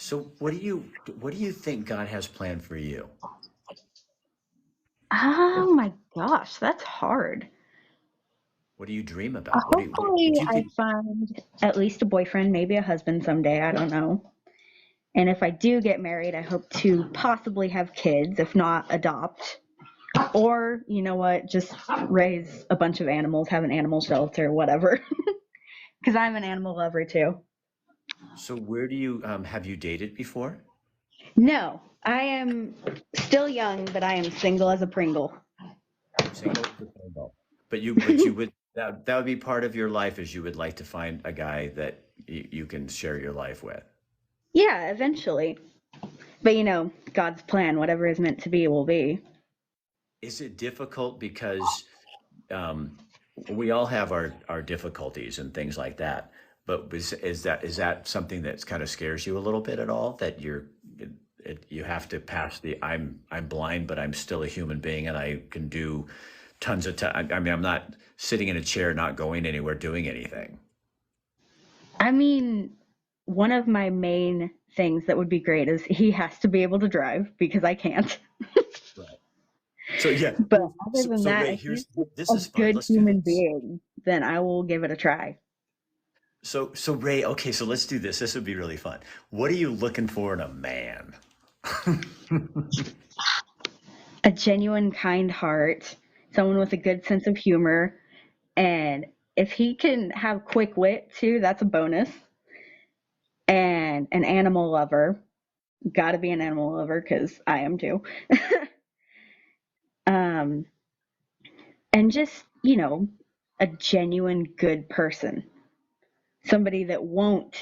So what do you think God has planned for you? Oh my gosh, that's hard. What do you dream about? Hopefully, If you I could? find at least a boyfriend, maybe a husband someday. I don't know. And if I do get married, I hope to possibly have kids, if not adopt. Or, you know what, just raise a bunch of animals, have an animal shelter, whatever. Because I'm an animal lover too. So where do you have you dated before? No, I am still young, but I am single as a Pringle. Single as a single. But you would that would be part of your life is you would like to find a guy that you can share your life with. Yeah, eventually. But God's plan, whatever is meant to be, will be. Is it difficult because um, we all have our difficulties and things like that? But is that something that kind of scares you a little bit at all? That you have to pass the I'm blind, but I'm still a human being, and I can do tons of time. I mean, I'm not sitting in a chair, not going anywhere, doing anything. I mean, one of my main things that would be great is he has to be able to drive because I can't. Right. So yeah. But other So, than so that, Ray, if he's here's just this a is fun. good Let's do human this. being, then I will give it a try. So Ray, okay, so let's do this. This would be really fun. What are you looking for in a man? A genuine, kind heart, someone with a good sense of humor, and if he can have quick wit too, that's a bonus. And an animal lover, got to be an animal lover because I am too. um, and just a genuine good person, somebody that won't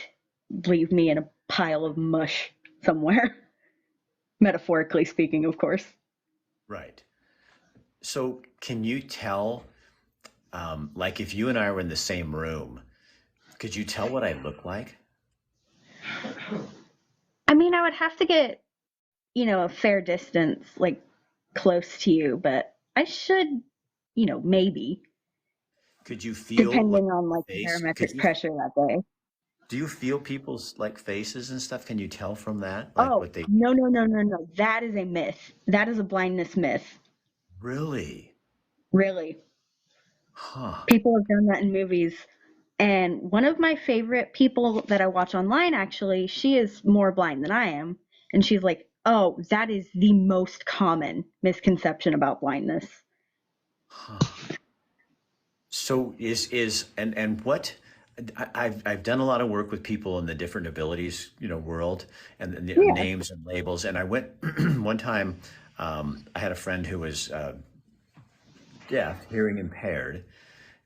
leave me in a pile of mush somewhere, metaphorically speaking, of course. Right. So can you tell, like if you and I were in the same room, could you tell what I look like? I mean, I would have to get a fair distance, like close to you, but I should, maybe, Could you feel like depending on like the face? Could barometric you pressure that day. do you feel people's like faces and stuff? Can you tell from that like Oh, what they no, no, no, no, no. That is a myth. That is a blindness myth. really? Really. Huh. People have done that in movies. And one of my favorite people that I watch online, actually, she is more blind than I am. And she's like, oh, that is the most common misconception about blindness. Huh. So is and what I've done a lot of work with people in the different abilities, world and the Yeah, names and labels. And I went one time. I had a friend who was deaf, hearing impaired,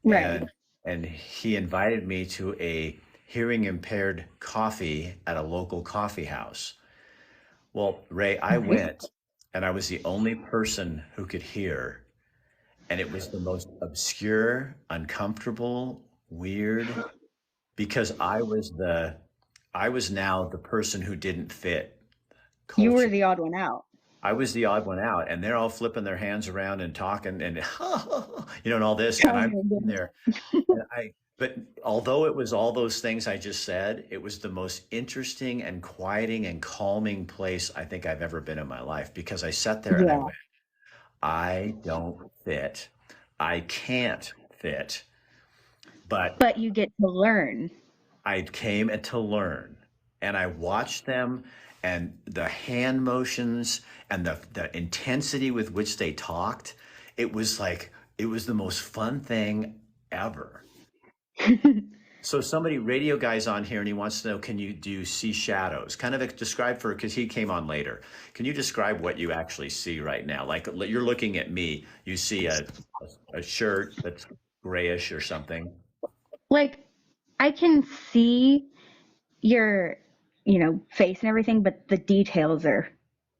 right. and he invited me to a hearing impaired coffee at a local coffee house. Well, Ray, I Nice. went, and I was the only person who could hear, and it was the most obscure, uncomfortable, weird, because I was now the person who didn't fit You were culture. the odd one out. I was the odd one out, and they're all flipping their hands around and talking and and all this, and Oh I'm my in goodness. there. And but although it was all those things I just said, it was the most interesting and quieting and calming place I think I've ever been in my life because I sat there and I Yeah. went, I don't fit. I can't fit. But But you get to learn. I came to learn and I watched them and the hand motions and the intensity with which they talked. It was like, it was the most fun thing ever. So somebody, radio guy's on here and he wants to know, can you do you see shadows? Kind of describe for, because he came on later. Can you describe what you actually see right now? Like you're looking at me, you see a shirt that's grayish or something. Like, I can see your, face and everything, but the details are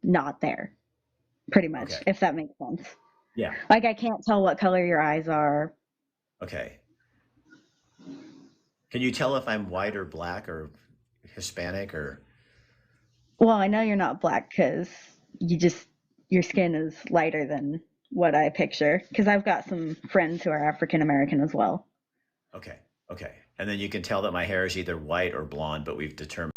not there, pretty much, Okay. if that makes sense. Yeah. Like, I can't tell what color your eyes are. Okay. Can you tell if I'm white or black or Hispanic or Well, I know you're not black because your skin is lighter than what I picture. Because I've got some friends who are African American as well. okay. Okay. And then you can tell that my hair is either white or blonde, but we've determined